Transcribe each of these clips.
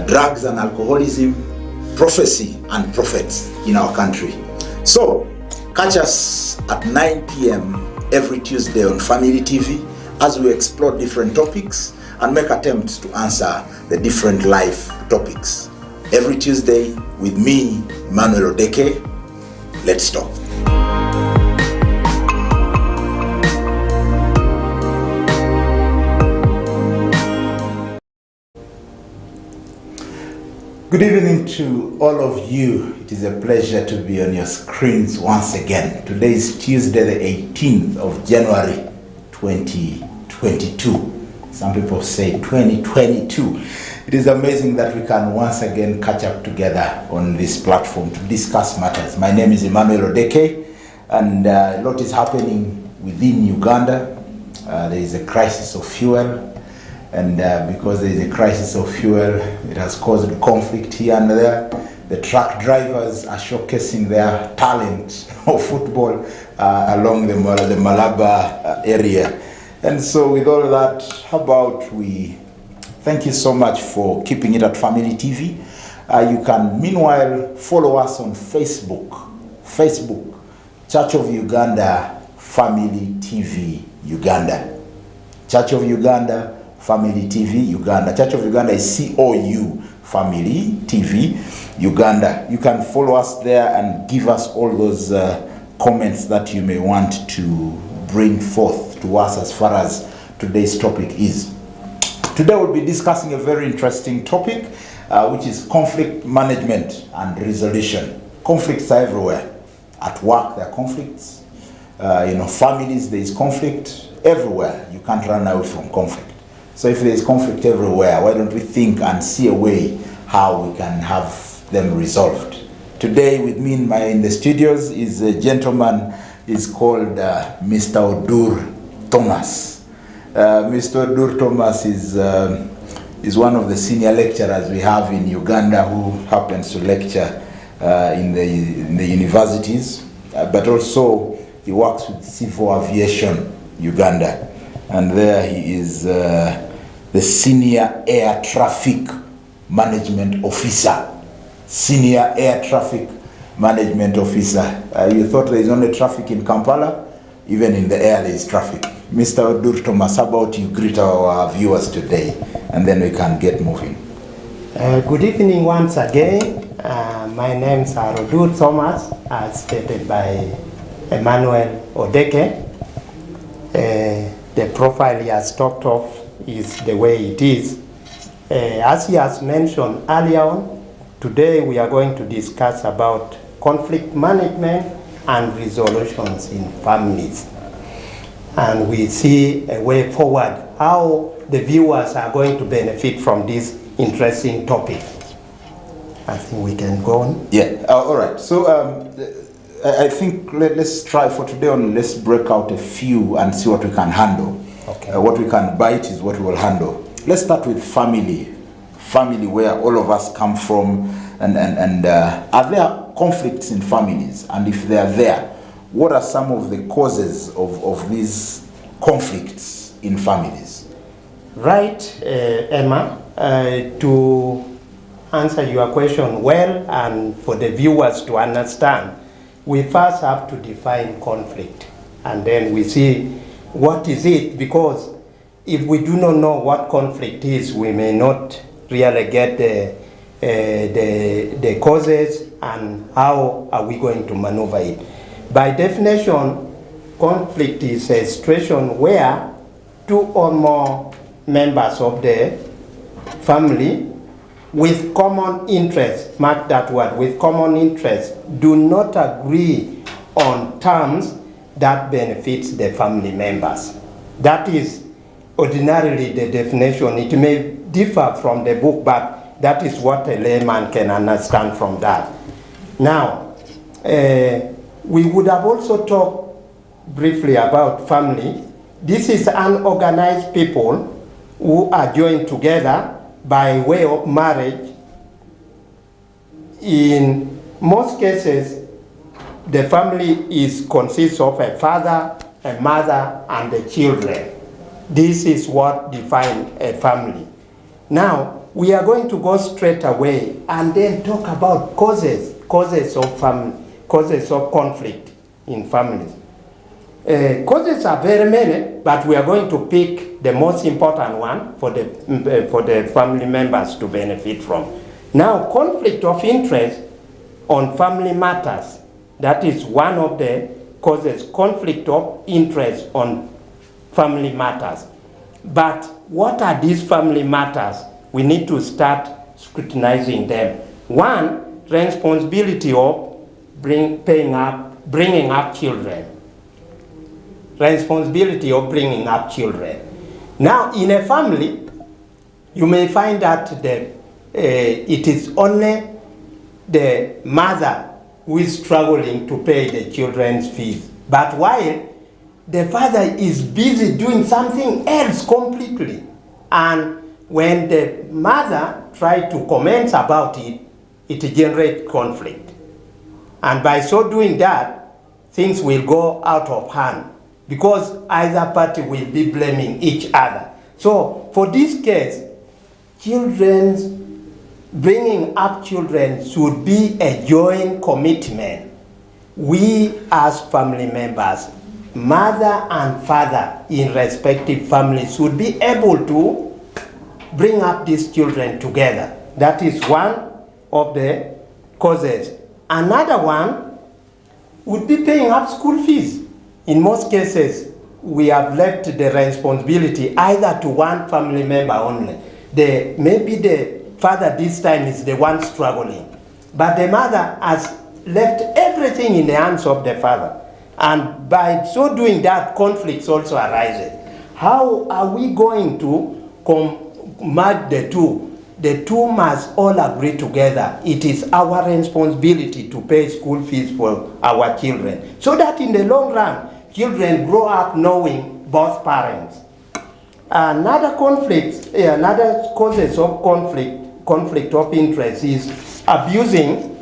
drugs and alcoholism, prophecy and prophets in our country. So, catch us at 9 p.m. every Tuesday on Family TV as we explore different topics and make attempts to answer the different life topics. Every Tuesday with me, Emmanuel Odeke. Let's talk. Good evening to all of you. It is a pleasure to be on your screens once again. Today is Tuesday, the 18th of January, 2022. Some people say 2022. It is amazing that we can once again catch up together on this platform to discuss matters. My name is Emmanuel Odeke, and a lot is happening within Uganda. There is a crisis of fuel. And because there is a crisis of fuel, it has caused conflict here and there. The truck drivers are showcasing their talent of football along the Malaba area. And so with all that, how about we thank you so much for keeping it at Family TV. You can meanwhile follow us on Facebook, Church of Uganda, Family TV, Uganda. Church of Uganda, Family TV, Uganda. Church of Uganda is COU, Family TV, Uganda. You can follow us there and give us all those comments that you may want to bring forth to us as far as today's topic is. Today we'll be discussing a very interesting topic, which is conflict management and resolution. Conflicts are everywhere. At work there are conflicts. Families there is conflict. Everywhere. You can't run away from conflict. So if there is conflict everywhere, why don't we think and see a way how we can have them resolved? Today with me in the studios is a gentleman, is called Mr. Odur Thomas. Mr. Odur Thomas is one of the senior lecturers we have in Uganda who happens to lecture in the universities, but also he works with Civil Aviation Uganda. And there he is the Senior Air Traffic Management Officer. Senior Air Traffic Management Officer. You thought there is only traffic in Kampala? Even in the air there is traffic. Mr. Odur Thomas, how about you greet our viewers today, and then we can get moving. Good evening once again. My name is Odur Thomas, as stated by Emmanuel Odeke. The profile he has talked of is the way it is. As he has mentioned earlier on, today we are going to discuss about conflict management and resolutions in families. And we see a way forward how the viewers are going to benefit from this interesting topic. I think we can go on. Yeah, all right. So I think let's try for today on, let's break out a few and see what we can handle. Okay. What we can bite is what we will handle. Let's start with family. Family, where all of us come from, and are there conflicts in families? And if they are there, what are some of the causes of these conflicts in families? Right, Emma, to answer your question well and for the viewers to understand, we first have to define conflict, and then we see what is it, because if we do not know what conflict is, we may not really get the causes and how are we going to maneuver it. By definition, conflict is a situation where two or more members of the family with common interest, mark that word, with common interest, do not agree on terms that benefits the family members. That is ordinarily the definition. It may differ from the book, but that is what a layman can understand from that. Now, we would have also talked briefly about family. This is unorganized people who are joined together by way of marriage. In most cases, the family consists of a father, a mother, and the children. This is what defines a family. Now, we are going to go straight away and then talk about causes of conflict in families. Causes are very many, but we are going to pick the most important one for the family members to benefit from. Now, conflict of interest on family matters. That is one of the causes, conflict of interest on family matters. But what are these family matters? We need to start scrutinizing them. One, responsibility of bringing up children. Responsibility of bringing up children. Now, in a family, you may find that it is only the mother who is struggling to pay the children's fees. But while the father is busy doing something else completely, and when the mother tries to comment about it, it generates conflict. And by so doing that, things will go out of hand because either party will be blaming each other. So for this case, bringing up children should be a joint commitment. We as family members, mother and father in respective families, should be able to bring up these children together. That is one of the causes. Another one would be paying up school fees. In most cases, we have left the responsibility either to one family member only. Maybe the father this time is the one struggling, but the mother has left everything in the hands of the father. And by so doing that, conflicts also arises. How are we going to merge the two? The two must all agree together. It is our responsibility to pay school fees for our children, so that in the long run, children grow up knowing both parents. Another causes of conflict of interest is abusing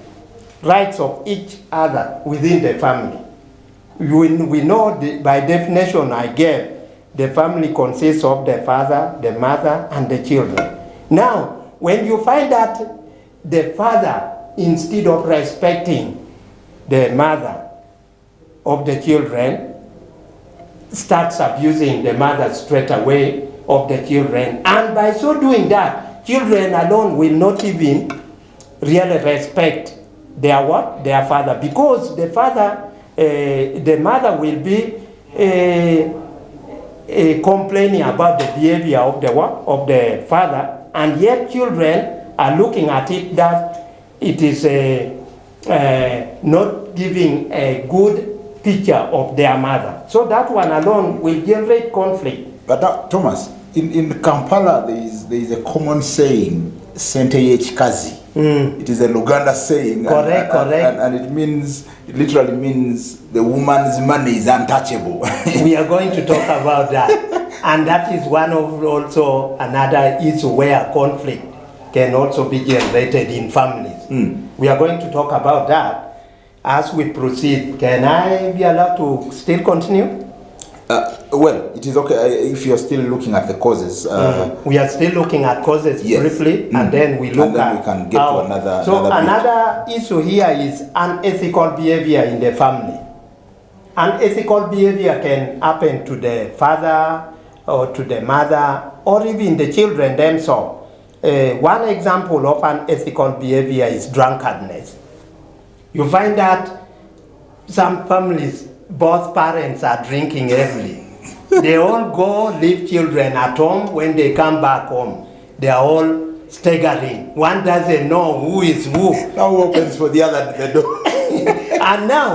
rights of each other within the family. We know by definition I gave, the family consists of the father, the mother, and the children. Now, when you find that the father, instead of respecting the mother of the children, starts abusing the mother straight away of the children, and by so doing that, children alone will not even really respect their father, because the mother will be complaining about the behavior of the father, and yet children are looking at it that it is not giving a good picture of their mother. So that one alone will generate conflict. But Thomas, in Kampala there is a common saying, Sente Yechikazi. It is a Luganda saying. Correct. And it literally means the woman's money is untouchable. We are going to talk about that. And that is one of also another issue where conflict can also be generated in families. We are going to talk about that as we proceed. Can I be allowed to still continue? Well, it is okay if you are still looking at the causes. We are still looking at causes briefly, and then we look at we can get to another. So another issue here is unethical behavior in the family. Unethical behavior can happen to the father or to the mother or even the children themselves. One example of unethical behavior is drunkenness. You find that some families, both parents are drinking heavily. They all go leave children at home. When they come back home, they are all staggering. One doesn't know who is who. Now who opens for the other at the door? And now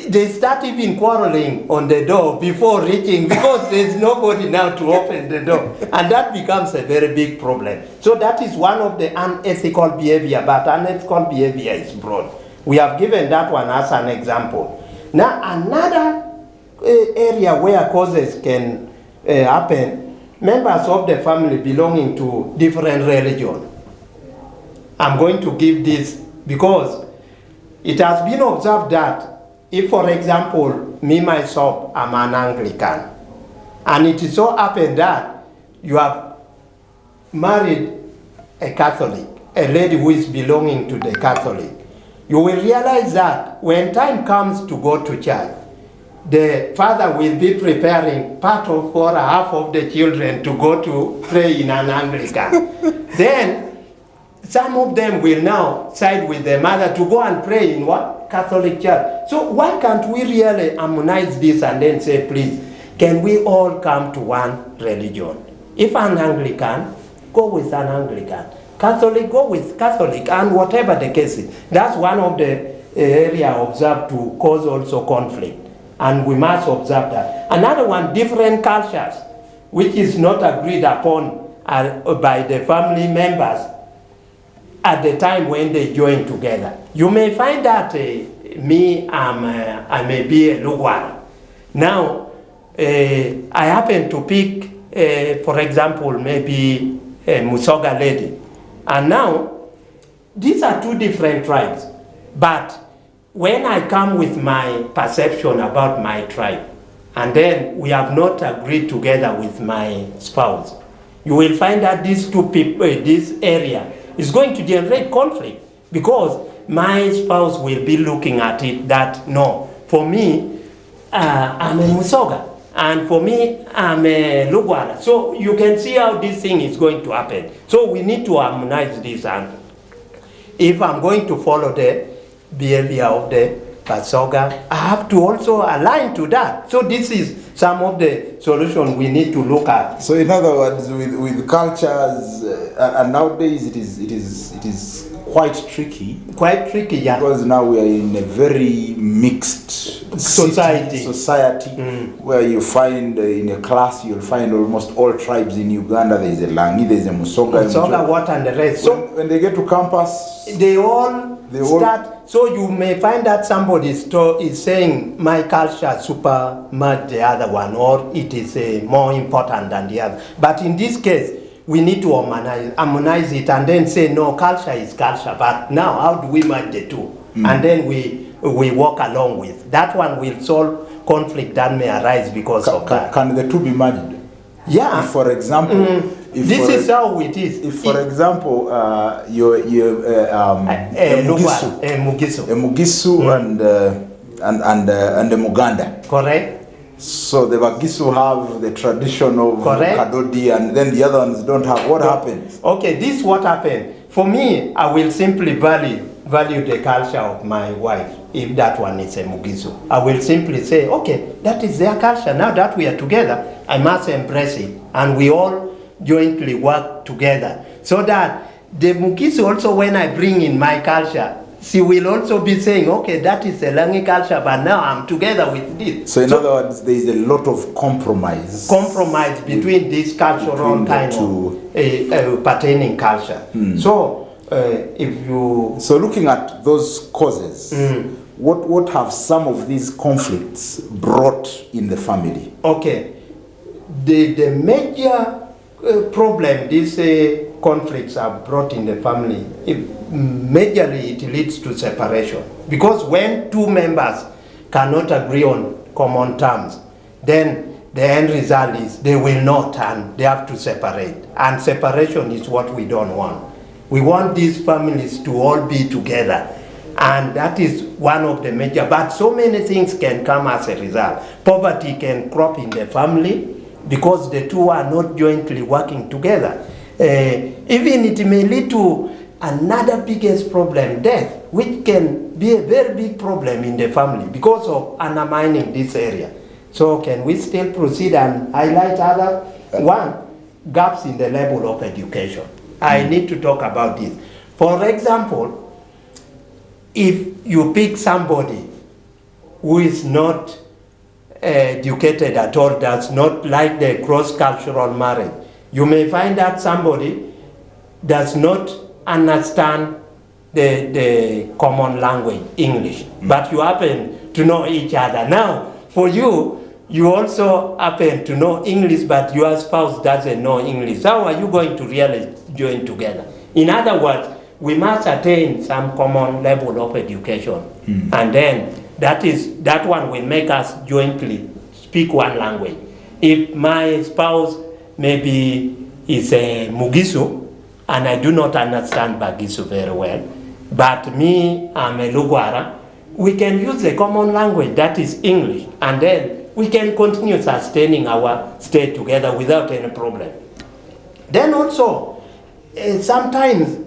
they start even quarreling on the door before reaching, because there's nobody now to open the door. And that becomes a very big problem. So that is one of the unethical behavior, but unethical behavior is broad. We have given that one as an example. Now, another area where causes can happen, members of the family belonging to different religions. I'm going to give this because it has been observed that if, for example, me myself, I'm an Anglican, and it so happened that you have married a Catholic, a lady who is belonging to the Catholic, you will realize that when time comes to go to church, the father will be preparing part of or half of the children to go to pray in an Anglican. Then some of them will now side with the mother to go and pray in what? Catholic church. So why can't we really harmonize this and then say, please, can we all come to one religion? If an Anglican, go with an Anglican. Catholic, go with Catholic, and whatever the case is. That's one of the area observed to cause also conflict, and we must observe that. Another one, different cultures, which is not agreed upon by the family members at the time when they join together. You may find that I may be a Lugwara. Now, I happen to pick, for example, maybe a Musoga lady. And now, these are two different tribes. But when I come with my perception about my tribe, and then we have not agreed together with my spouse, you will find that these two people, this area, is going to generate conflict, because my spouse will be looking at it that, no, for me, I'm a Musoga, and for me, I'm a Lugwara. So you can see how this thing is going to happen. So we need to harmonize this, and if I'm going to follow the behavior of the Pasoga, I have to also align to that. So this is some of the solutions we need to look at. So in other words, with cultures, and nowadays it is quite tricky. Quite tricky, yeah. Because now we are in a very mixed society where you find in a class, you'll find almost all tribes in Uganda. There is a Langi, there is a Musoga, what and the rest. So when they get to campus, they all start. So you may find that somebody is saying my culture super much the other one, or it is more important than the other. But in this case, we need to harmonize it and then say, no, culture is culture. But now, how do we merge the two? And then we walk along with. That one will solve conflict that may arise because of that. Can the two be merged? Yeah. If, for example, this is how it is. If, for example, you're a Mugisu and a Muganda. Correct. So the Bagisu have the tradition of Kadodi, and then the other ones don't have. What happens? Okay, this is what happened. For me, I will simply value the culture of my wife. If that one is a Mugisu, I will simply say, okay, that is their culture. Now that we are together, I must embrace it, and we all jointly work together, so that the Mugisu also, when I bring in my culture, she will also be saying, okay, that is a Langi culture, but now I'm together with this. So in other words, there is a lot of compromise. Compromise between this cultural kind of pertaining culture. So if you... So looking at those causes, what have some of these conflicts brought in the family? Okay. The major problem these conflicts are brought in the family, majorly it leads to separation. Because when two members cannot agree on common terms, then the end result is they will not, and they have to separate. And separation is what we don't want. We want these families to all be together. And that is one of the major, but so many things can come as a result. Poverty can crop in the family because the two are not jointly working together. Even it may lead to another biggest problem, death, which can be a very big problem in the family because of undermining this area. So can we still proceed and highlight other? One, gaps in the level of education. I need to talk about this. For example, if you pick somebody who is not educated at all, does not like the cross-cultural marriage, you may find that somebody does not understand the common language, English, but you happen to know each other. Now, for you, you also happen to know English, but your spouse doesn't know English. How are you going to really join together? In other words, we must attain some common level of education, and then that one will make us jointly speak one language. If my spouse maybe is a Mugisu and I do not understand Bagisu very well, but me, I'm a Lugwara, we can use the common language, that is English, and then we can continue sustaining our state together without any problem. Then also, sometimes,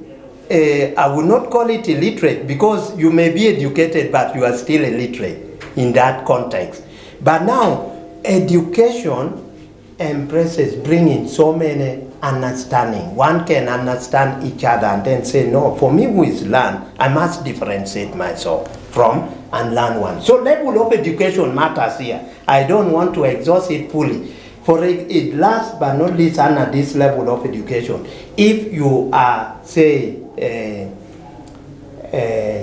I will not call it illiterate, because you may be educated, but you are still illiterate in that context. But now, education embraces bringing so many understanding. One can understand each other and then say, no, for me who is learn, I must differentiate myself from and learn one. So level of education matters here. I don't want to exhaust it fully. For it last but not least, under this level of education, if you are, say,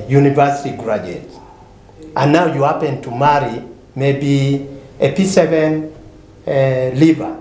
university graduate, and now you happen to marry maybe a P7 liver,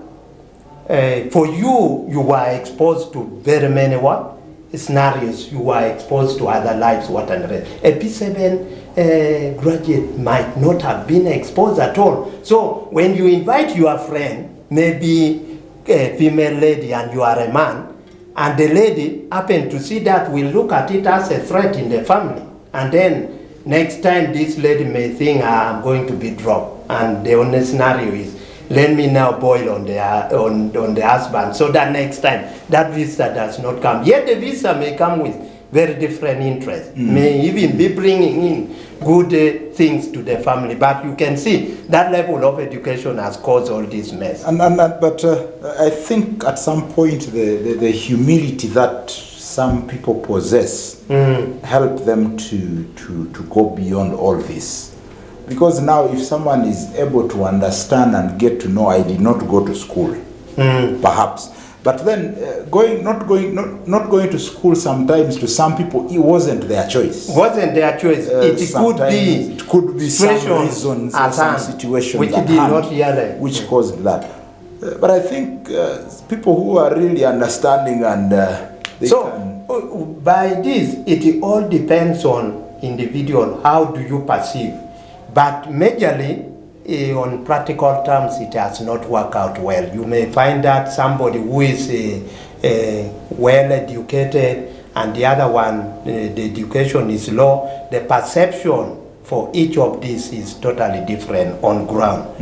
for you, you were exposed to very many what? Scenarios. You were exposed to other lives, what and rest. A P7 graduate might not have been exposed at all. So when you invite your friend, maybe a female lady and you are a man, and the lady happen to see that, will look at it as a threat in the family. And then next time this lady may think, I'm going to be dropped. And the only scenario is, let me now boil on the husband, so that next time that visa does not come. Yet the visa may come with very different interests, may even be bringing in good things to the family. But you can see that level of education has caused all this mess. But I think at some point the humility that some people possess help them to go beyond all this. Because now if someone is able to understand and get to know, I did not go to school, perhaps. But then not going to school sometimes to some people, it wasn't their choice. Wasn't their choice. It could be some reasons or some situations which did not realize, which caused that. But I think people who are really understanding and by this, it all depends on individual. How do you perceive? But majorly, on practical terms, it has not worked out well. You may find that somebody who is well educated and the other one, the education is low, the perception for each of these is totally different on ground.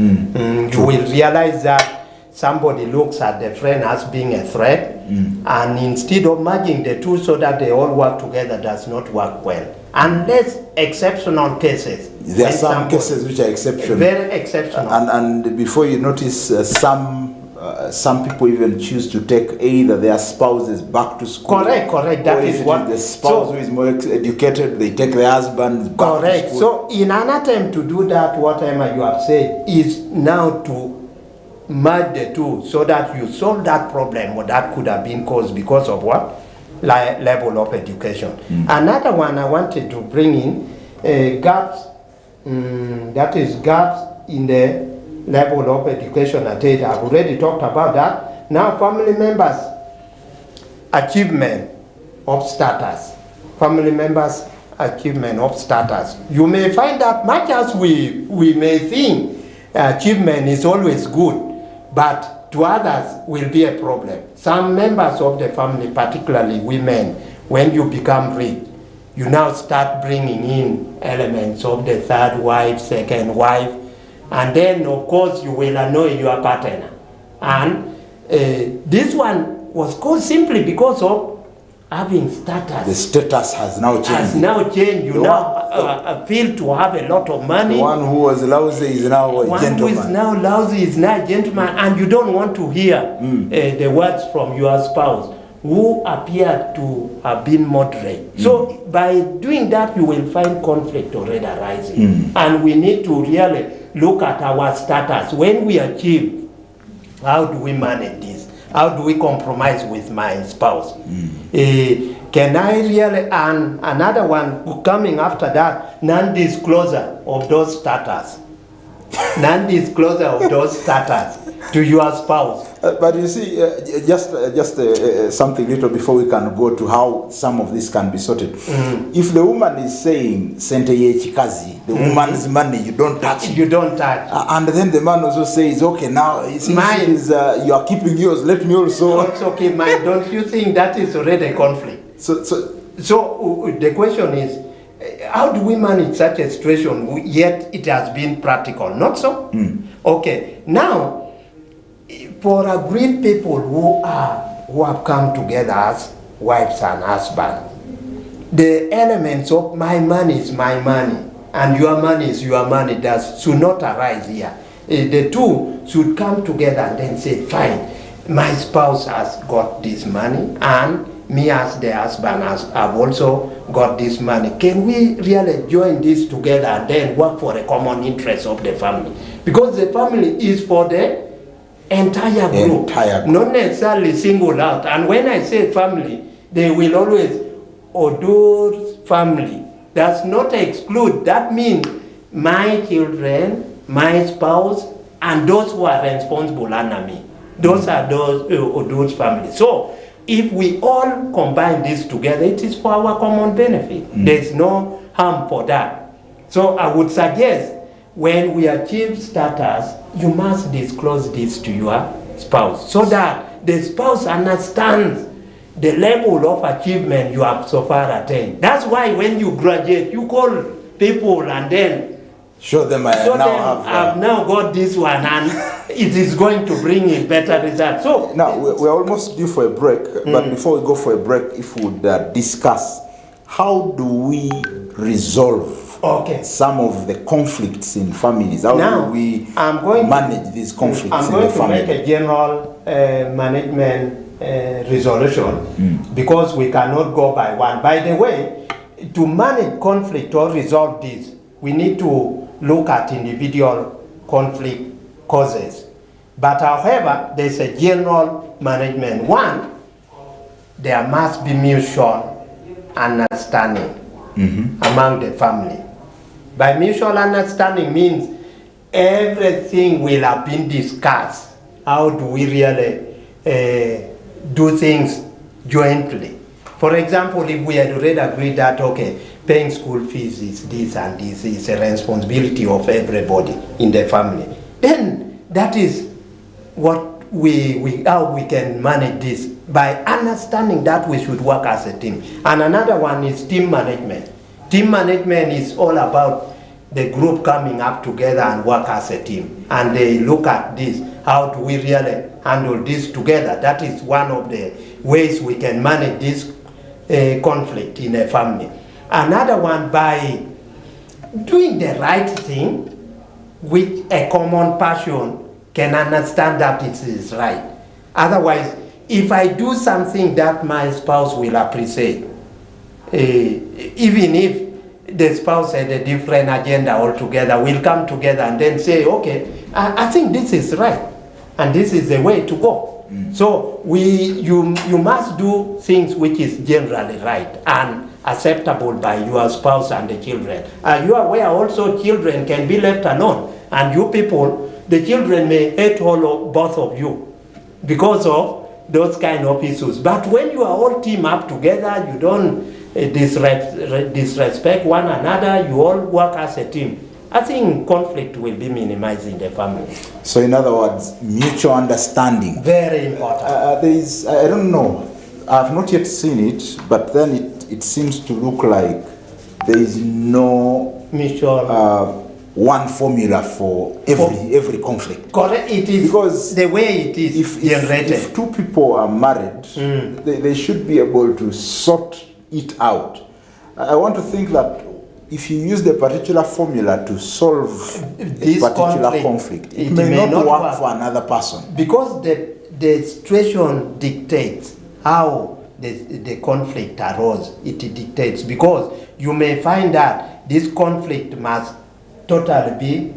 You will realize that somebody looks at the friend as being a threat, and instead of merging the two so that they all work together, does not work well. Unless exceptional cases. There are some cases which are exceptional. Very exceptional. And before you notice, some people even choose to take either their spouses back to school. Correct. That is what the spouse who is more educated, they take their husbands back to school. So in an attempt to do that, whatever you have said is now to merge the two so that you solve that problem, or that could have been caused because of what? Level of education. Another one I wanted to bring in, gaps, that is gaps in the level of education at age. I've already talked about that. Now family members' achievement of status. Family members' achievement of status. You may find that much as we may think achievement is always good, but to others will be a problem. Some members of the family, particularly women, when you become rich, you now start bringing in elements of the third wife, second wife, and then of course you will annoy your partner. And this one was caused simply because of having status. The status has now changed. You now feel to have a lot of money. The one who was lousy is now a gentleman. One who is now lousy is now a gentleman, and you don't want to hear the words from your spouse who appear to have been moderate. So by doing that, you will find conflict already arising. And we need to really look at our status. When we achieve, how do we manage this? How do we compromise with my spouse? Can I really, and another one coming after that, non-disclosure of those status. Non-disclosure of those status to your spouse. But you see, just something little before we can go to how some of this can be sorted. If the woman is saying, "Sente ye chikazi," the woman's money, you don't touch it. You don't touch. And then the man also says, "Okay, now since you are keeping yours, let me also." It's okay, mine. Don't you think that is already a conflict? So the question is, how do we manage such a situation yet it has been practical? Not so? Okay, now, for agreed people who have come together as wives and husbands, the elements of my money is my money and your money is your money should not arise here. The two should come together and then say, fine, my spouse has got this money and me as the husband have also got this money. Can we really join this together and then work for the common interest of the family? Because the family is for the entire group, not necessarily single out. And when I say family, they will always, Odur's family does not exclude. That means my children, my spouse, and those who are responsible under me. Those are those Odur's family. So if we all combine this together, it is for our common benefit. There's no harm for that. So I would suggest when we achieve status, you must disclose this to your spouse so that the spouse understands the level of achievement you have so far attained. That's why when you graduate, you call people and then show them I've now got this one and it is going to bring in better results. So now we're almost due for a break, but before we go for a break, if we would discuss how do we resolve some of the conflicts in families? How do we manage these conflicts in the family? I'm going to make a general management resolution because we cannot go by one. By the way, to manage conflict or resolve this, we need to look at individual conflict causes. But however, there's a general management. One, there must be mutual understanding among the family. By mutual understanding means everything will have been discussed. How do we really do things jointly? For example, if we had already agreed that, okay, paying school fees is this and this is a responsibility of everybody in the family, then that is what how we can manage this, by understanding that we should work as a team. And another one is team management. Team management is all about the group coming up together and work as a team. And they look at this, how do we really handle this together? That is one of the ways we can manage this conflict in a family. Another one, by doing the right thing with a common passion, can understand that it is right. Otherwise, if I do something that my spouse will appreciate, even if the spouse had a different agenda altogether, we'll come together and then say, okay, I think this is right, and this is the way to go. So you must do things which is generally right and acceptable by your spouse and the children. You are aware also children can be left alone, and you people, the children may hate both of you because of those kind of issues. But when you are all team up together, you don't disrespect one another, you all work as a team, I think conflict will be minimized in the family. So in other words, mutual understanding. Very important. There is, I don't know, I have not yet seen it, but then it seems to look like there is no mutual one formula for every conflict. Correct. It is because the way it is generated. If two people are married, they should be able to sort it out. I want to think that if you use the particular formula to solve this particular conflict, it may not work for another person. Because the situation dictates how the conflict arose. It dictates, because you may find that this conflict must totally be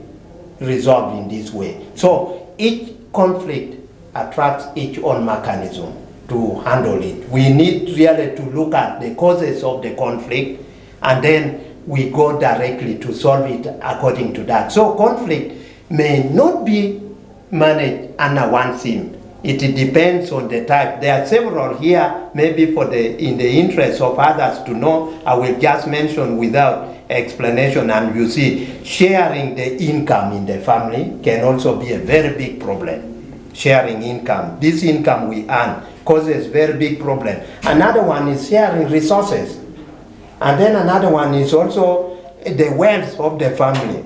resolved in this way. So each conflict attracts its own mechanism to handle it. We need really to look at the causes of the conflict, and then we go directly to solve it according to that. So conflict may not be managed under one theme. It depends on the type. There are several here, maybe in the interest of others to know, I will just mention without explanation. And you see, sharing the income in the family can also be a very big problem. Sharing income. This income we earn causes very big problem. Another one is sharing resources. And then another one is also the wealth of the family.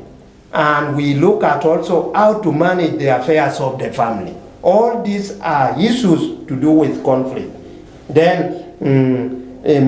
And we look at also how to manage the affairs of the family. All these are issues to do with conflict. Then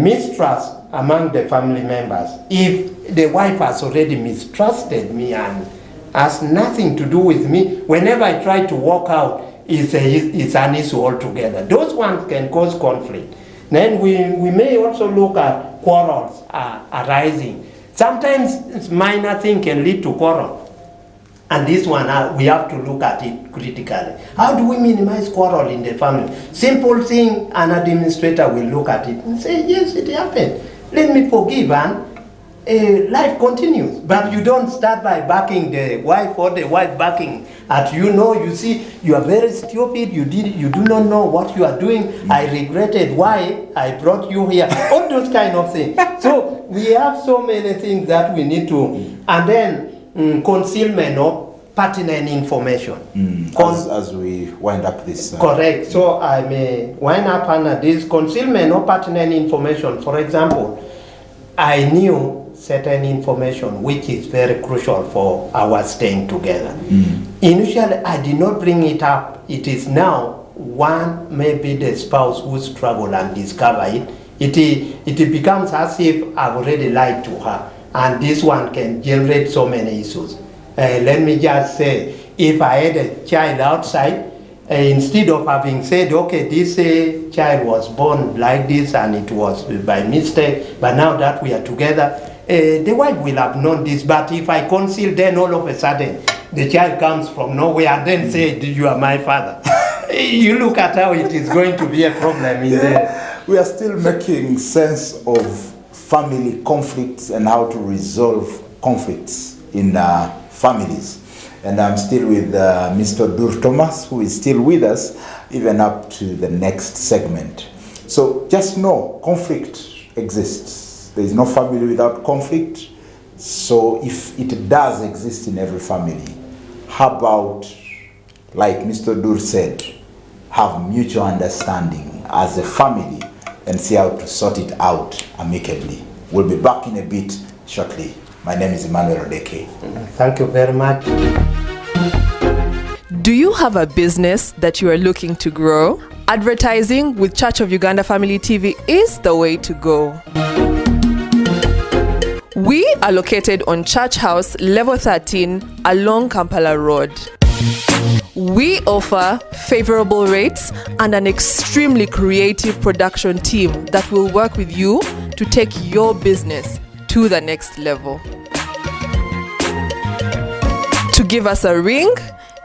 mistrust among the family members. If the wife has already mistrusted me and has nothing to do with me, whenever I try to walk out, it's an issue altogether. Those ones can cause conflict. Then we may also look at quarrels arising. Sometimes minor thing can lead to quarrel. And this one, we have to look at it critically. How do we minimize quarrel in the family? Simple thing, an administrator will look at it and say, yes, it happened. Let me forgive, and life continues. But you don't start by backing the wife or the wife backing at you. No, you see, you are very stupid. You do not know what you are doing. I regretted why I brought you here. All those kind of things. So we have so many things that we need to, and then concealment of pertinent information. As we wind up this. Correct. So I may wind up under this concealment of pertinent information. For example, I knew certain information which is very crucial for our staying together. Initially, I did not bring it up. It is now one, maybe the spouse who struggle and discover it. It becomes as if I've already lied to her. And this one can generate so many issues. Let me just say, if I had a child outside, instead of having said, okay, this child was born like this and it was by mistake, but now that we are together, the wife will have known this. But if I conceal, then all of a sudden, the child comes from nowhere and then say, you are my father. You look at how it is going to be a problem in there. We are still making sense of family conflicts and how to resolve conflicts in families. And I'm still with Mr. Odur Thomas, who is still with us, even up to the next segment. So just know, conflict exists. There is no family without conflict. So if it does exist in every family, how about, like Mr. Odur said, have mutual understanding as a family and see how to sort it out amicably. We'll be back in a bit shortly. My name is Emmanuel Odeke. Thank you very much. Do you have a business that you are looking to grow? Advertising with Church of Uganda Family TV is the way to go. We are located on Church House, level 13, along Kampala Road. We offer favorable rates and an extremely creative production team that will work with you to take your business to the next level. To give us a ring,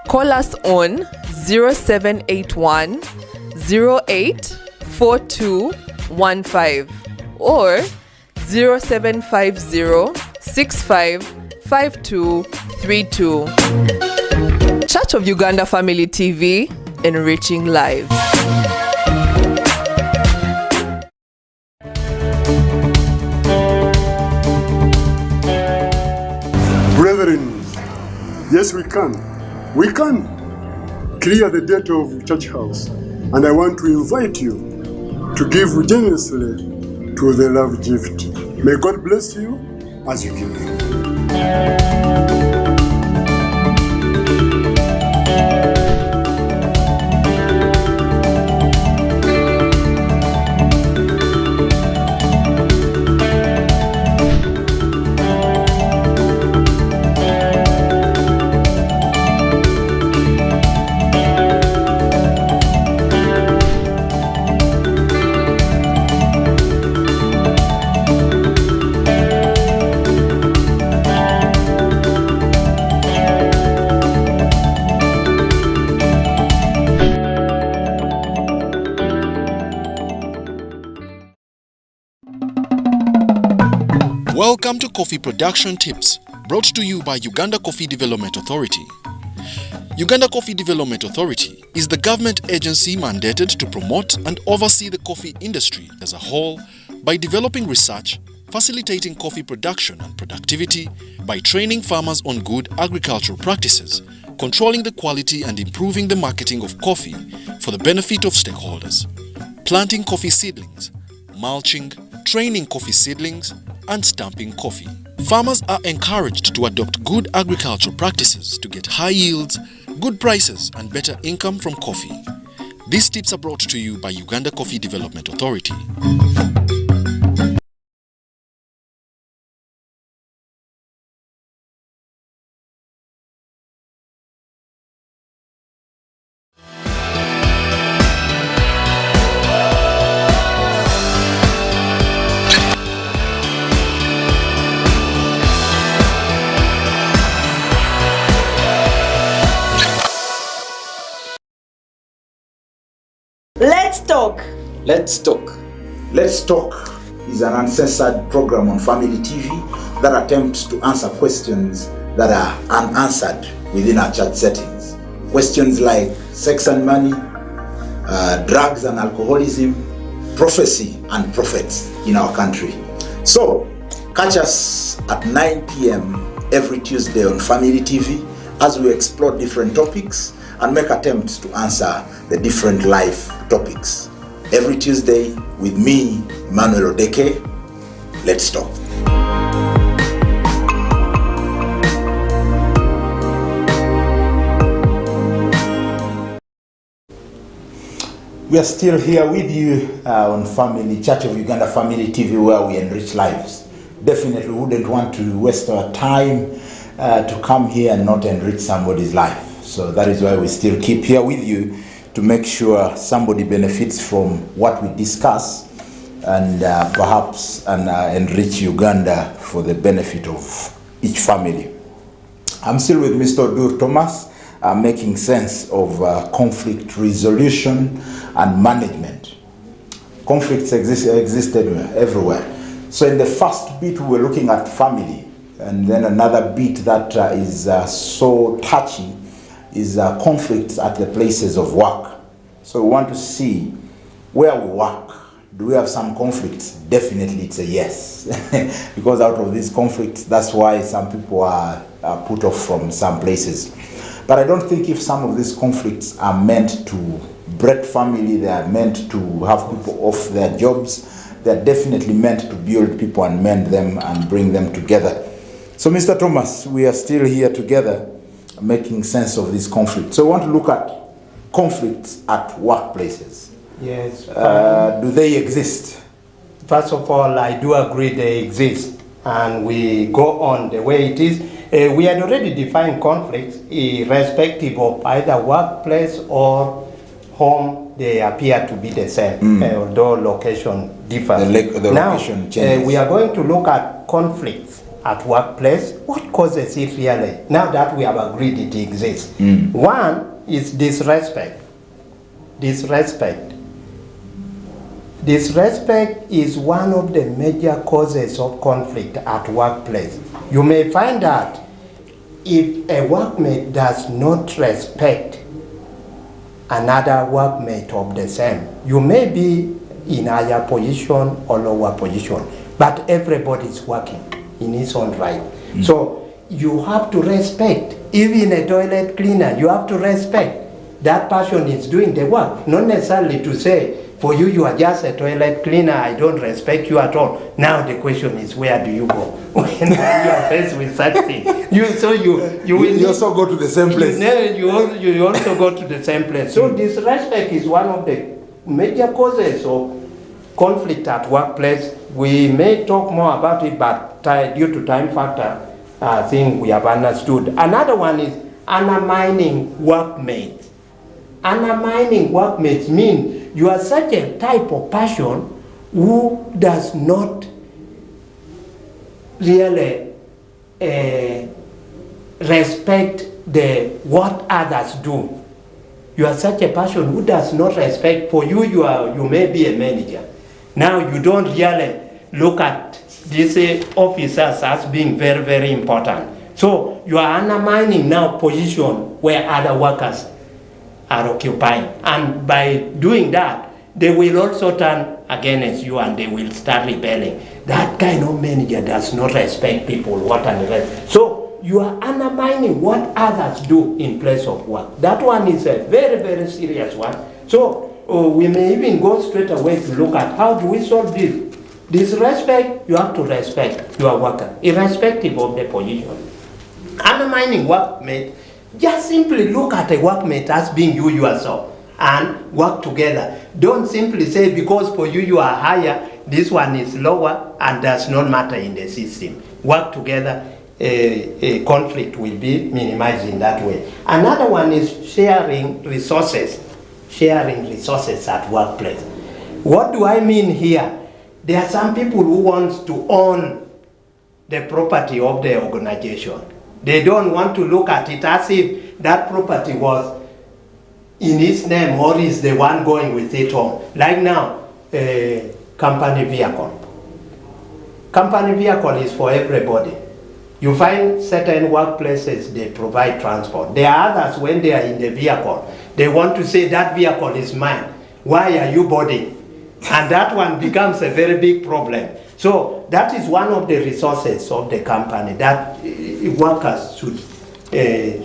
call us on 0781 084215 or 0750 655232. Church of Uganda Family TV, enriching lives. Brethren, yes we can. We can clear the debt of Church House. And I want to invite you to give generously to the love gift. May God bless you as you give. Welcome to Coffee Production Tips, brought to you by Uganda Coffee Development Authority. Uganda Coffee Development Authority is the government agency mandated to promote and oversee the coffee industry as a whole by developing research, facilitating coffee production and productivity, by training farmers on good agricultural practices, controlling the quality and improving the marketing of coffee for the benefit of stakeholders, planting coffee seedlings, mulching, training coffee seedlings, and stamping coffee. Farmers are encouraged to adopt good agricultural practices to get high yields, good prices, and better income from coffee. These tips are brought to you by Uganda Coffee Development Authority. Let's talk. Let's talk. Let's Talk is an uncensored program on Family TV that attempts to answer questions that are unanswered within our church settings. Questions like sex and money, drugs and alcoholism, prophecy and prophets in our country. So, catch us at 9 p.m. every Tuesday on Family TV as we explore different topics and make attempts to answer the different life topics. Every Tuesday with me, Emmanuel Odeke. Let's talk. We are still here with you on Family Church of Uganda Family TV, where we enrich lives. Definitely wouldn't want to waste our time to come here and not enrich somebody's life. So that is why we still keep here with you to make sure somebody benefits from what we discuss and perhaps enrich Uganda for the benefit of each family. I'm still with Mr. Odur Thomas, making sense of conflict resolution and management. Conflicts existed everywhere. So in the first bit, we were looking at family, and then another bit that is so touchy is conflicts at the places of work. So we want to see where we work. Do we have some conflicts? Definitely it's a yes. Because out of these conflicts, that's why some people are put off from some places. But I don't think if some of these conflicts are meant to break family, they are meant to have people off their jobs, they're definitely meant to build people and mend them and bring them together. So Mr. Thomas, we are still here together making sense of this conflict. So we want to look at conflicts at workplaces. Yes. Do they exist? First of all, I do agree they exist, and we go on the way it is. We had already defined conflicts irrespective of either workplace or home. They appear to be the same, although location differs. The location changes. We are going to look at conflicts at workplace. What causes it really? Now that we have agreed it exists. One is disrespect. Disrespect is one of the major causes of conflict at workplace. You may find that if a workmate does not respect another workmate of the same, you may be in higher position or lower position, but everybody is working in his own right. So you have to respect, even a toilet cleaner, you have to respect that person is doing the work, not necessarily to say, for you, you are just a toilet cleaner, I don't respect you at all. Now the question is, where do you go when you are faced with such thing? You also go to the same place. You also go to the same place. So disrespect is one of the major causes of conflict at workplace. We may talk more about it, but due to time factor, I think we have understood. Another one is undermining workmates. Undermining workmates means you are such a type of person who does not really respect what others do. You are such a person who does not respect. For you, you may be a manager. Now you don't really look at these officers as being very, very important. So you are undermining now position where other workers are occupying. And by doing that, they will also turn against you and they will start rebelling. That kind of manager does not respect people, what and the rest. So you are undermining what others do in place of work. That one is a very, very serious one. So we may even go straight away to look at how do we solve this. Disrespect, you have to respect your worker, irrespective of the position. Undermining workmate, just simply look at a workmate as being you yourself and work together. Don't simply say because for you are higher, this one is lower and does not matter in the system. Work together, a conflict will be minimized in that way. Another one is sharing resources at workplace. What do I mean here? There are some people who want to own the property of the organization. They don't want to look at it as if that property was in his name or is the one going with it home. Like now, company vehicle. Company vehicle is for everybody. You find certain workplaces, they provide transport. There are others, when they are in the vehicle, they want to say that vehicle is mine. Why are you boarding? And that one becomes a very big problem. So that is one of the resources of the company that workers should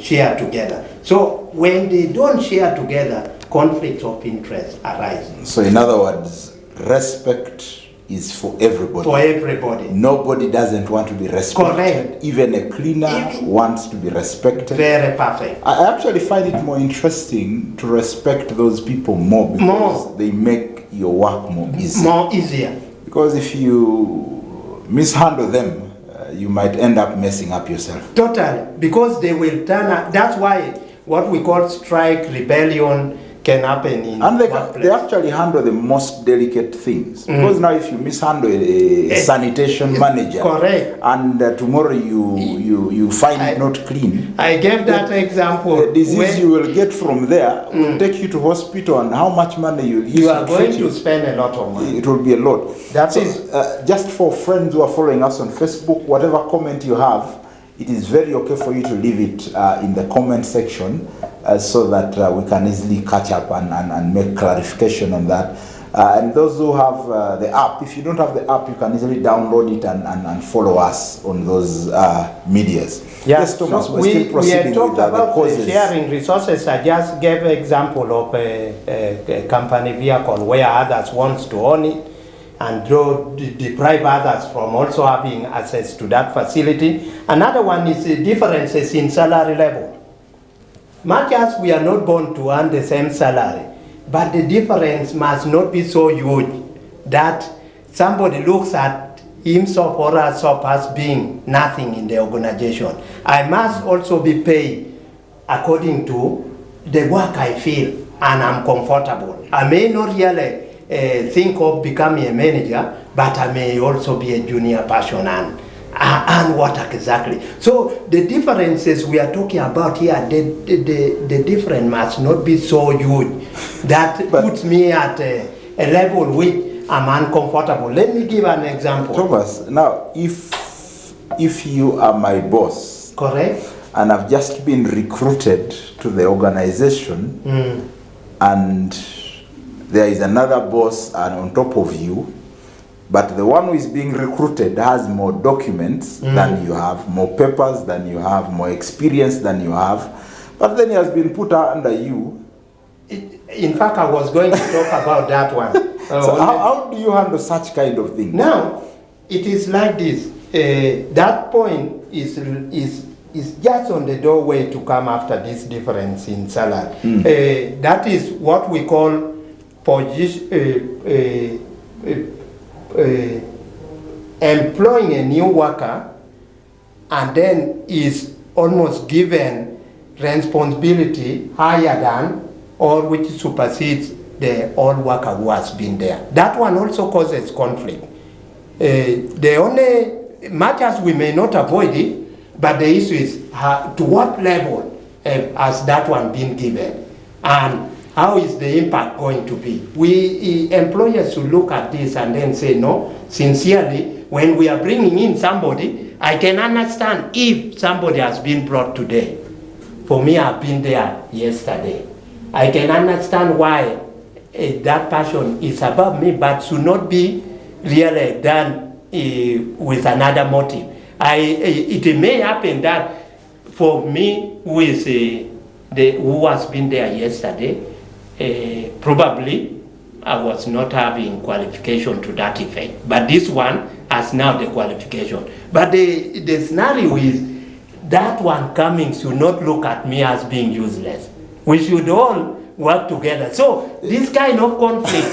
share together. So when they don't share together, conflicts of interest arise. So in other words, respect is for everybody. For everybody. Nobody doesn't want to be respected. Correct. Even a cleaner wants to be respected. Very perfect. I actually find it more interesting to respect those people more because they make your work more easy. More easier. Because if you mishandle them, you might end up messing up yourself. Totally. Because they will turn up. That's why what we call strike, rebellion, can happen in and they actually handle the most delicate things because now if you mishandle a sanitation manager, correct, and tomorrow you find it not clean, I gave that example. The disease you will get from there will take you to hospital, and how much money you are going to spend a lot of money. It will be a lot. That is just for friends who are following us on Facebook, whatever comment you have, it is very okay for you to leave it in the comment section so that we can easily catch up and make clarification on that. And those who have the app, if you don't have the app, you can easily download it and follow us on those medias. Yes, Thomas, so we're still proceeding talked with about the causes. Sharing resources. I just gave an example of a company vehicle where others want to own it and deprive others from also having access to that facility. Another one is the differences in salary level. Much as we are not born to earn the same salary, but the difference must not be so huge that somebody looks at himself or herself as being nothing in the organization. I must also be paid according to the work I feel and I'm comfortable. I may not really think of becoming a manager, but I may also be a junior person and what exactly. So the differences we are talking about here, the difference must not be so huge that puts me at a level which I'm uncomfortable. Let me give an example. Thomas, now if you are my boss, correct, and I've just been recruited to the organization, and there is another boss on top of you, but the one who is being recruited has more documents than you have, more papers than you have, more experience than you have, but then he has been put under you. In fact, I was going to talk about that one. So how do you handle such kind of thing? Now, it is like this. That point is just on the doorway to come after this difference in salary. That is what we call employing a new worker and then is almost given responsibility higher than or which supersedes the old worker who has been there. That one also causes conflict. The only, much as we may not avoid it, but the issue is to what level has that one been given and how is the impact going to be? We employers should look at this and then say, no, sincerely, when we are bringing in somebody, I can understand if somebody has been brought today. For me, I've been there yesterday. I can understand why that passion is above me, but should not be really done with another motive. It may happen that for me, who has been there yesterday, probably I was not having qualification to that effect. But this one has now the qualification. But the scenario is that one coming should not look at me as being useless. We should all work together. So this kind of conflict.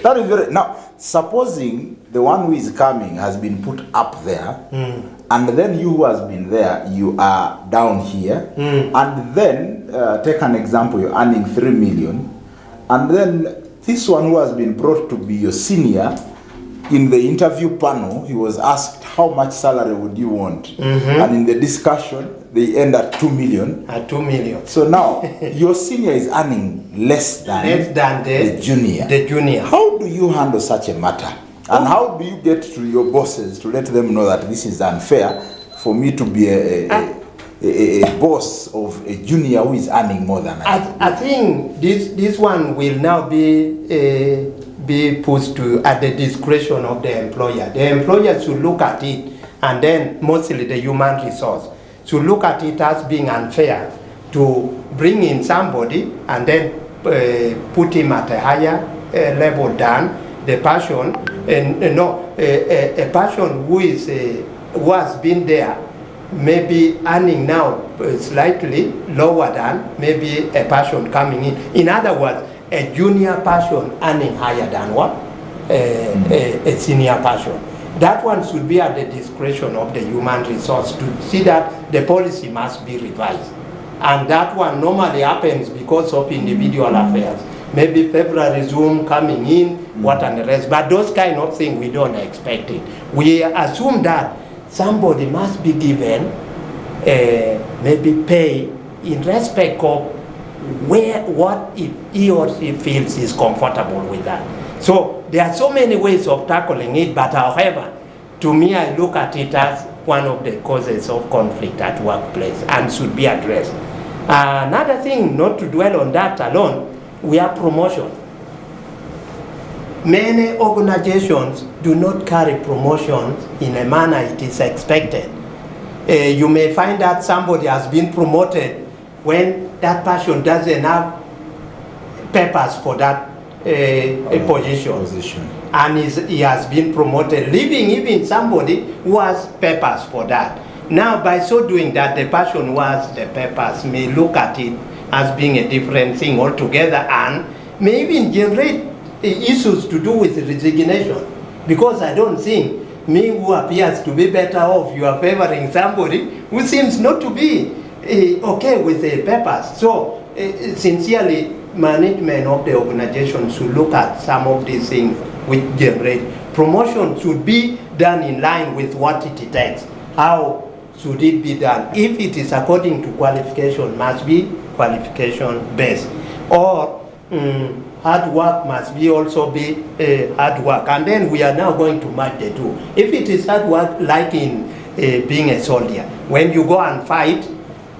That is very. Now, supposing the one who is coming has been put up there, and then you who has been there, you are down here, and then take an example, you're earning 3 million, and then this one who has been brought to be your senior, in the interview panel, he was asked how much salary would you want, and in the discussion, they end at 2 million. At 2 million. So now your senior is earning less than the junior. The junior. How do you handle such a matter? And how do you get to your bosses to let them know that this is unfair for me to be a boss of a junior who is earning more than I think this one will now be pushed to at the discretion of the employer. The employer should look at it, and then mostly the human resource should look at it as being unfair to bring in somebody and then put him at a higher level than the person, a person who has been there, maybe earning now slightly lower than maybe a person coming in. In other words, a junior person earning higher than what? A senior person. That one should be at the discretion of the human resource to see that the policy must be revised. And that one normally happens because of individual affairs. Maybe favoritism coming in, what and the rest. But those kind of things, we don't expect it. We assume that somebody must be given maybe pay in respect of what he or she feels is comfortable with that. So there are so many ways of tackling it, but however, to me, I look at it as one of the causes of conflict at workplace and should be addressed. Another thing, not to dwell on that alone, we have promotion. Many organizations do not carry promotions in a manner it is expected. You may find that somebody has been promoted when that person doesn't have papers for that position. And he has been promoted, leaving even somebody who has papers for that. Now, by so doing that, the person who has the papers may look at it as being a different thing altogether and may even generate issues to do with resignation. Because I don't think me who appears to be better off, you are favoring somebody who seems not to be okay with the papers. So, sincerely, management of the organization should look at some of these things which generate. Promotion should be done in line with what it takes. How should it be done? If it is according to qualification, must be qualification based. Or hard work must be also be hard work. And then we are now going to merge the two. If it is hard work, like in being a soldier, when you go and fight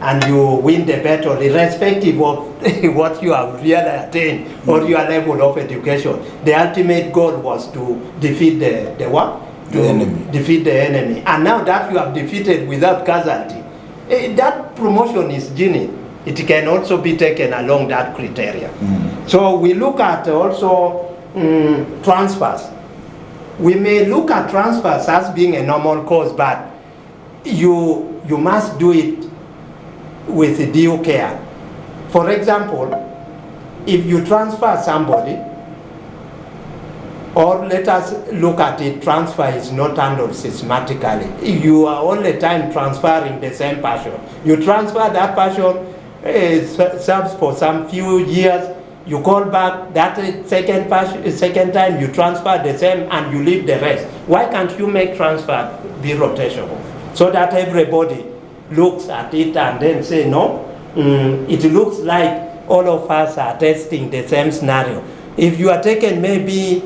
and you win the battle, irrespective of what you have really attained or your level of education, the ultimate goal was to defeat the what? The enemy. Defeat the enemy. And now that you have defeated without casualty, that promotion is genuine. It can also be taken along that criteria. So we look at also transfers. We may look at transfers as being a normal cause, but you must do it with due care. For example, if you transfer somebody, or let us look at it, transfer is not handled systematically. You are all the time transferring the same person. You transfer that person, serves for some few years, you call back that second time, you transfer the same and you leave the rest. Why can't you make transfer be rotational so that everybody looks at it and then say, no, it looks like all of us are testing the same scenario. If you are taken maybe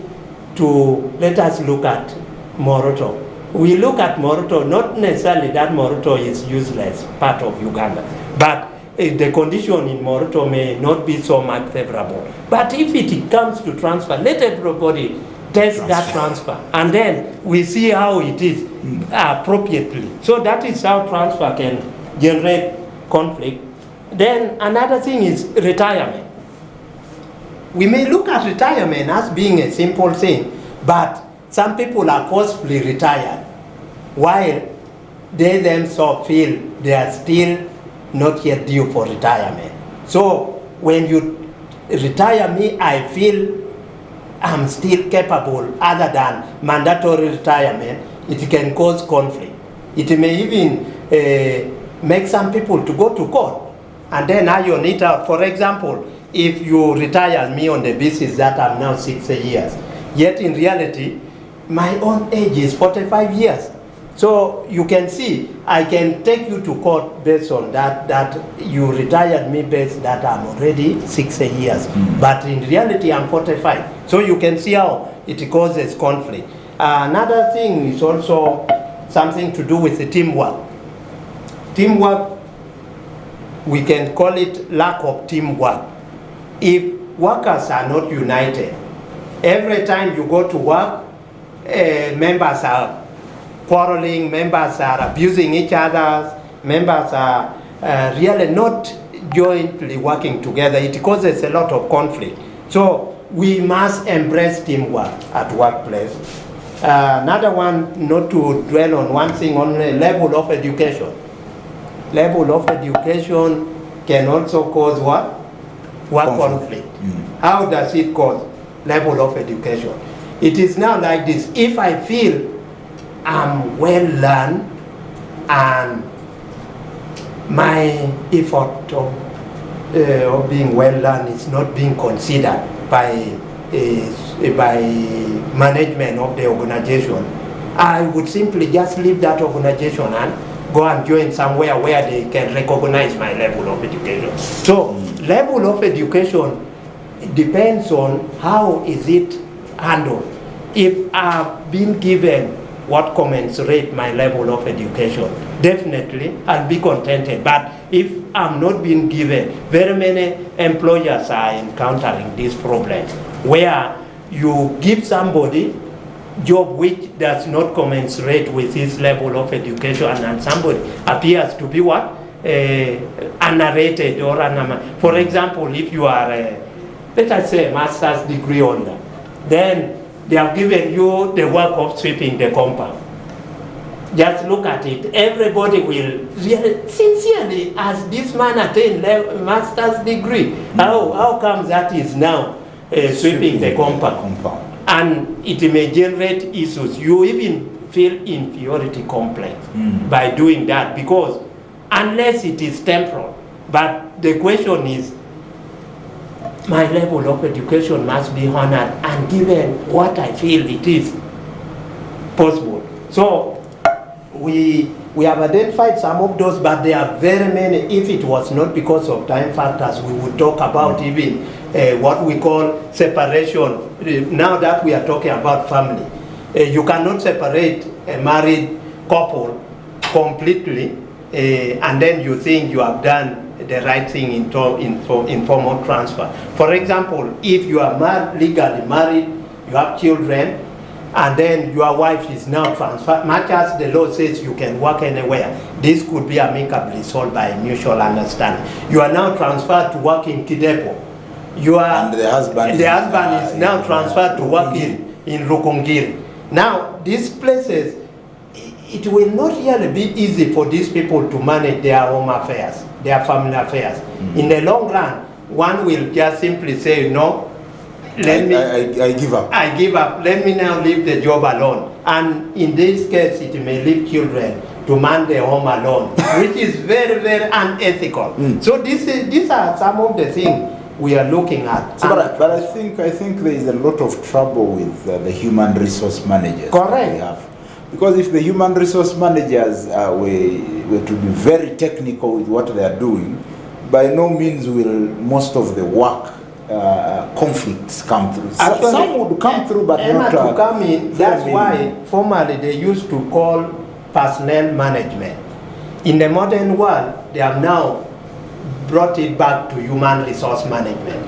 to, let us look at Moroto. We look at Moroto, not necessarily that Moroto is useless, part of Uganda, but the condition in Moroto may not be so much favorable. But if it comes to transfer, let everybody test that transfer, and then we see how it is appropriately. So that is how transfer can generate conflict. Then another thing is retirement. We may look at retirement as being a simple thing, but some people are forcefully retired, while they themselves feel they are still not yet due for retirement. So when you retire me, I feel I'm still capable other than mandatory retirement. It can cause conflict. It may even make some people to go to court and then iron it out. For example, if you retire me on the basis that I'm now 60 years, yet in reality, my own age is 45 years. So you can see, I can take you to court based on that you retired me based that I'm already 60 years. But in reality, I'm 45. So you can see how it causes conflict. Another thing is also something to do with the teamwork. Teamwork, we can call it lack of teamwork. If workers are not united, every time you go to work, members are quarreling, members are abusing each other, members are really not jointly working together. It causes a lot of conflict. So we must embrace teamwork at workplace. Another one, not to dwell on one thing, on the level of education. Level of education can also cause what? Work conflict. How does it cause? Level of education. It is now like this. If I feel I'm well learned and my effort of being well learned is not being considered by management of the organization, I would simply just leave that organization and go and join somewhere where they can recognize my level of education. So level of education depends on how is it handled. If I've been given what commensurate my level of education, definitely I'll be contented. But if I'm not being given, very many employers are encountering this problem, where you give somebody job which does not commensurate with his level of education, and somebody appears to be what? Unrated or for example, if you are let us say a master's degree holder, then they have given you the work of sweeping the compound. Just look at it. Everybody will really, sincerely, as this man attained a master's degree, how comes that is now sweeping the compound? And it may generate issues. You even feel inferiority complex by doing that, because unless it is temporal. But the question is, my level of education must be honored and given what I feel it is possible. So we have identified some of those, but there are very many. If it was not because of time factors, we would talk about even what we call separation. Now that we are talking about family, you cannot separate a married couple completely and then you think you have done the right thing in form of transfer. For example, if you are legally married, you have children, and then your wife is now transferred, much as the law says you can work anywhere, this could be amicably solved by mutual understanding. You are now transferred to work in Kidepo. And the husband is now transferred to work in Rukungiri. Now, these places, it will not really be easy for these people to manage their home affairs, their family affairs. In the long run, one will just simply say, no, I give up. I give up. Let me now leave the job alone. And in this case, it may leave children to man their home alone, which is very, very unethical. So these are some of the things we are looking at. So but I think there is a lot of trouble with the human resource managers. Correct. We have. Because if the human resource managers were to be very technical with what they are doing, by no means will most of the work conflicts come through. Actually, some would come through, but not to come in. That's why formerly they used to call personnel management. In the modern world, they have now brought it back to human resource management.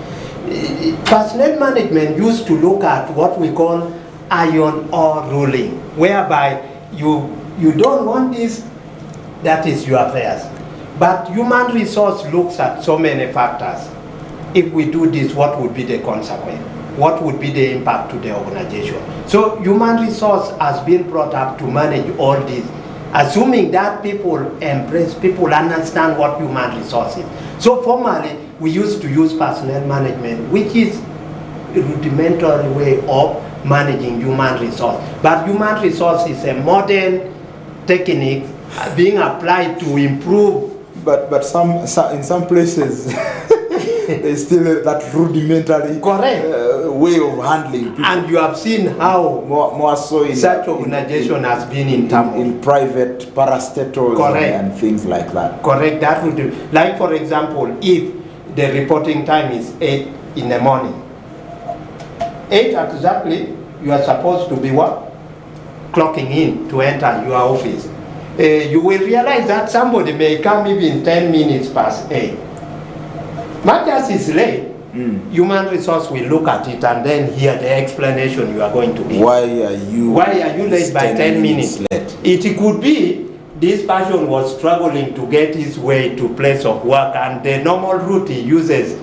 Personnel management used to look at what we call iron ore ruling, whereby you don't want this, that is your affairs. But human resource looks at so many factors. If we do this, what would be the consequence? What would be the impact to the organization? So human resource has been brought up to manage all this, assuming that people embrace, people understand what human resource is. So formally, we used to use personnel management, which is a rudimentary way of managing human resource. But human resource is a modern technique being applied to improve. But in some places, there's still that rudimentary way of handling people. And you have seen how more so in such organization has been in private parastatals and things like that. Correct. That would do. Like for example, if the reporting time is 8 in the morning, 8 exactly, you are supposed to be what? Clocking in to enter your office. You will realize that somebody may come even 10 minutes past 8. Much as it's late, human resource will look at it and then hear the explanation you are going to give. Why are you late by 10 minutes? Late? It could be this person was struggling to get his way to place of work, and the normal route he uses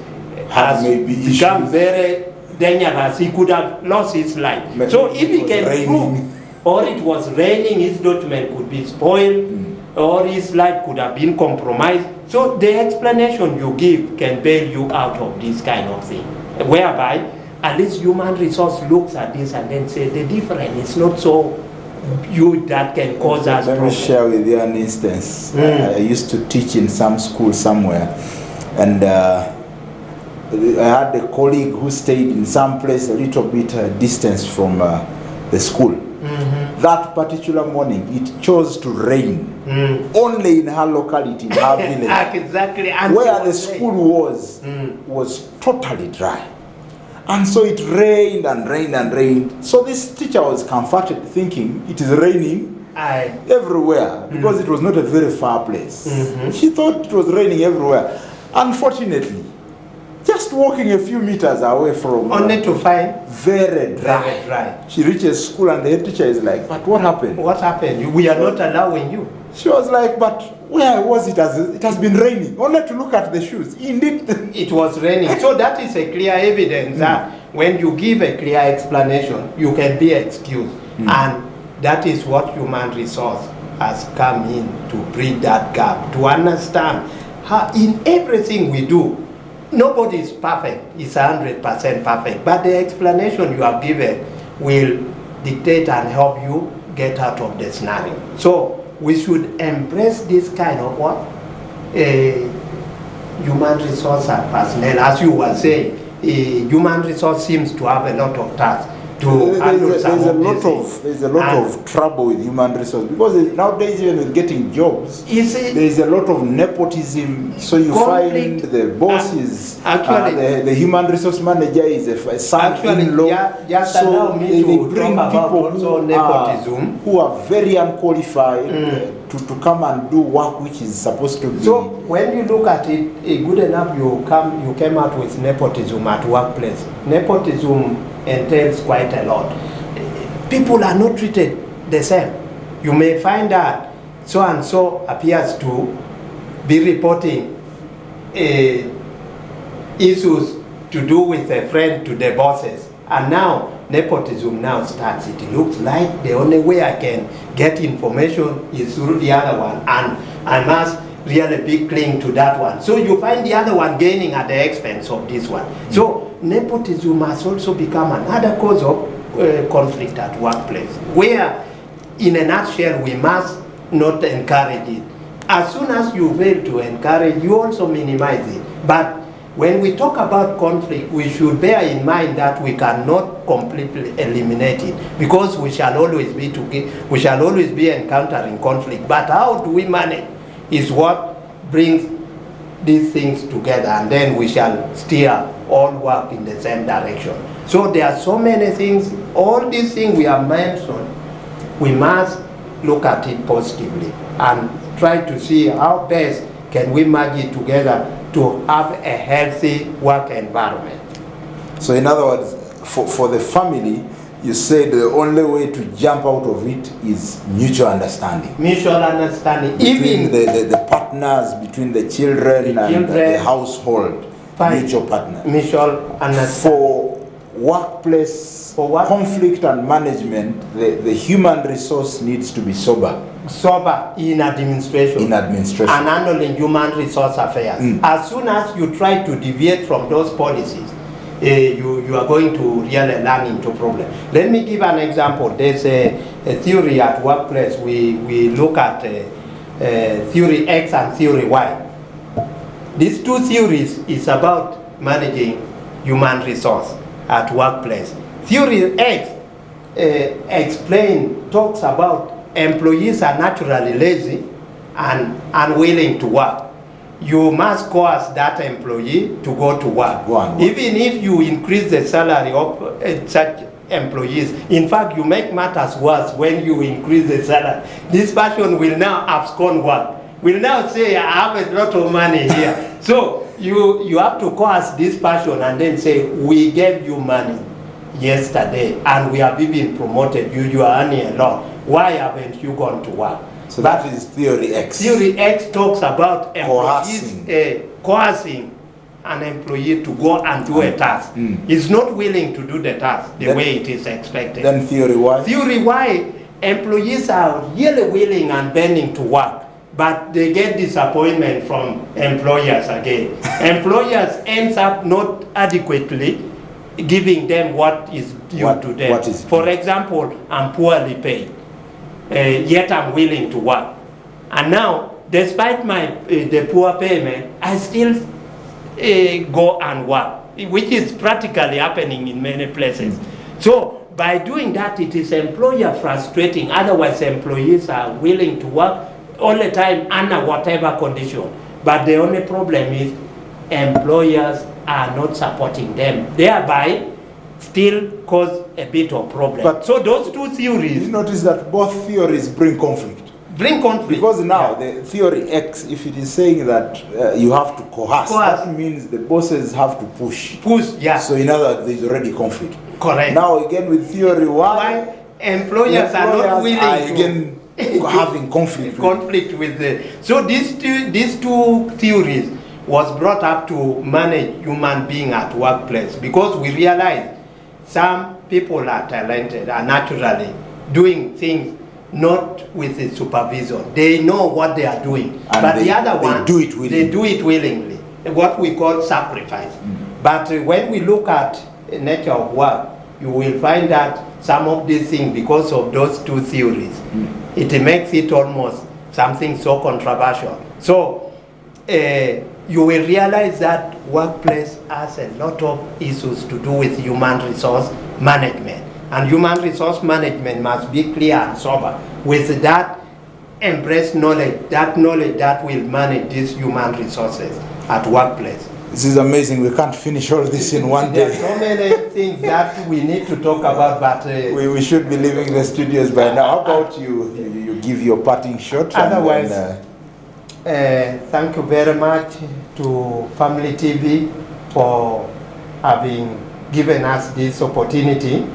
has become very dangerous. He could have lost his life. But so if he can prove, or it was raining, his document could be spoiled, or his life could have been compromised. So the explanation you give can bail you out of this kind of thing, whereby at least human resource looks at this and then say the difference is not so huge that can cause us Let me share with you an instance. I used to teach in some school somewhere, and I had a colleague who stayed in some place a little bit distance from the school. That particular morning, it chose to rain only in her locality, in her village. Exactly. Where the school was totally dry. And so it rained and rained and rained. So this teacher was comforted thinking it is raining everywhere because it was not a very far place. She thought it was raining everywhere. Unfortunately, just walking a few meters away from only to find very dry. She reaches school and the head teacher is like, but what happened? What happened? We are not allowing you. She was like, but where was it? It has been raining. Only to look at the shoes. Indeed. It was raining. So that is a clear evidence that when you give a clear explanation, you can be excused. And that is what human resource has come in to bridge that gap, to understand how in everything we do, nobody is perfect, it's 100% perfect, but the explanation you have given will dictate and help you get out of the scenario. So we should embrace this kind of what? Human resource and personnel. As you were saying, human resource seems to have a lot of tasks. There's a lot of trouble with human resource because nowadays even with getting jobs, there's a lot of nepotism. So you find the bosses, the human resource manager is a son-in-law. Just so allow me to bring talk about people nepotism who are very unqualified to come and do work which is supposed to be. So when you look at it, good enough you came out with nepotism at workplace. Nepotism entails quite a lot. People are not treated the same. You may find that so and so appears to be reporting issues to do with a friend to the bosses, and now nepotism now starts. It looks like the only way I can get information is through the other one, and I must really be cling to that one. So you find the other one gaining at the expense of this one. So nepotism has also become another cause of conflict at workplace, where in a nutshell we must not encourage it. As soon as you fail to encourage, you also minimize it. But when we talk about conflict, we should bear in mind that we cannot completely eliminate it, because we shall always be encountering conflict. But how do we manage is what brings these things together, and then we shall steer all work in the same direction. So there are so many things, all these things we have mentioned, we must look at it positively and try to see how best can we merge it together to have a healthy work environment. So in other words, for the family, you say the only way to jump out of it is mutual understanding. Mutual understanding. Between the partners, between the children and the household. Mutual partner. Mutual understanding. For workplace conflict and management, the human resource needs to be sober. Sober in administration. In administration. And handling human resource affairs. As soon as you try to deviate from those policies, you are going to really run into problems. Let me give an example. There's a theory at workplace. We look at theory X and theory Y. These two theories is about managing human resource at workplace. Theory X talks about employees are naturally lazy and unwilling to work. You must coerce that employee to go to work. Even if you increase the salary of such employees. In fact, you make matters worse when you increase the salary. This person will now abscond work. Will now say, I have a lot of money here. So you have to coerce this person and then say, we gave you money yesterday and we have even promoted you. You are earning a lot. Why haven't you gone to work? So that is theory X. Theory X talks about employees coercing an employee to go and do a task. He's not willing to do the task the way it is expected. Then theory Y? Theory Y, employees are really willing and bending to work, but they get disappointment from employers again. Employers ends up not adequately giving them what is due to them. For example, I'm poorly paid. Yet I'm willing to work. And now, despite the poor payment, I still go and work, which is practically happening in many places. So by doing that, it is employer frustrating. Otherwise, employees are willing to work all the time under whatever condition. But the only problem is employers are not supporting them, thereby still cause a bit of problem. But so those two theories... You notice that both theories bring conflict. Bring conflict. Because now the theory X, if it is saying that you have to coerce, that means the bosses have to push. Yeah. So in other words, there's already conflict. Correct. Now again with theory Y, employers are not willing to... again having conflict. With the... So these two theories was brought up to manage human being at workplace, because we realize some people are talented, are naturally doing things not with the supervision. They know what they are doing. And but the other one, they do it willingly, what we call sacrifice. But when we look at the nature of work, you will find that some of these things, because of those two theories, it makes it almost something so controversial. So you will realize that workplace has a lot of issues to do with human resource management. And human resource management must be clear and sober. With that, embrace knowledge that will manage these human resources at workplace. This is amazing. We can't finish all this in one day. There are so many things that we need to talk about, but... we should be leaving the studios by now. How about you give your parting shot? Otherwise, thank you very much to Family TV for having given us this opportunity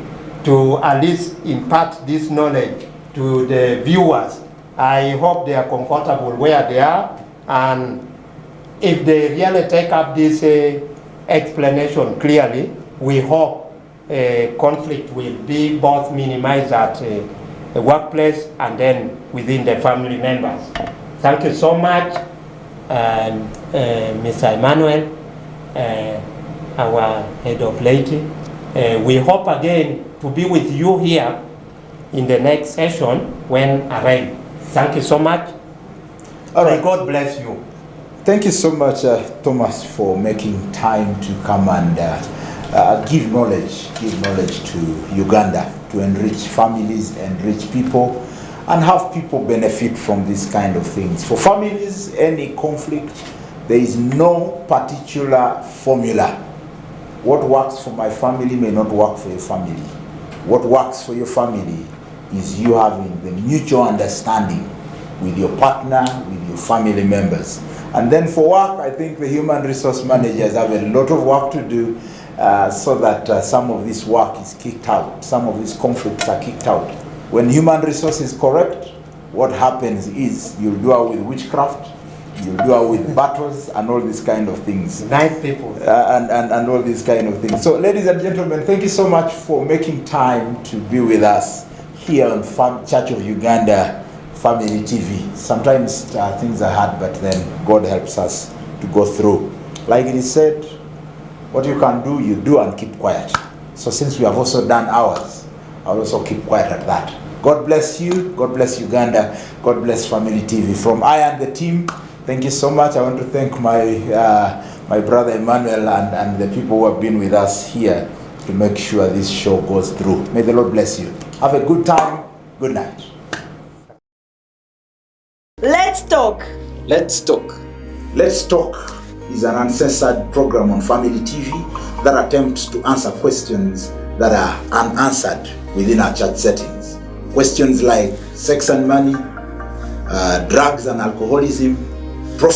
to at least impart this knowledge to the viewers. I hope they are comfortable where they are, and if they really take up this explanation clearly, we hope conflict will be both minimized at the workplace and then within the family members. Thank you so much, Mr. Emmanuel, our head of laity. We hope again to be with you here in the next session when arranged. Thank you so much. All right. May God bless you. Thank you so much, Thomas, for making time to come and give knowledge to Uganda, to enrich families, enrich people, and have people benefit from this kind of things. For families, any conflict, there is no particular formula. What works for my family may not work for your family. What works for your family is you having the mutual understanding with your partner, with your family members. And then for work, I think the human resource managers have a lot of work to do so that some of this work is kicked out, some of these conflicts are kicked out. When human resource is correct, what happens is you'll do away with witchcraft, you'll do away with battles and all these kind of things. Nine people. And all these kind of things. So ladies and gentlemen, thank you so much for making time to be with us here on Church of Uganda Family TV. Sometimes things are hard, but then God helps us to go through. Like it is said, what you can do, you do and keep quiet. So since we have also done ours, I'll also keep quiet at that. God bless you. God bless Uganda. God bless Family TV. From I and the team, thank you so much. I want to thank my brother Emmanuel and the people who have been with us here to make sure this show goes through. May the Lord bless you. Have a good time. Good night. Let's talk. Let's talk. Let's Talk is an uncensored program on Family TV that attempts to answer questions that are unanswered within our church settings. Questions like sex and money, drugs and alcoholism,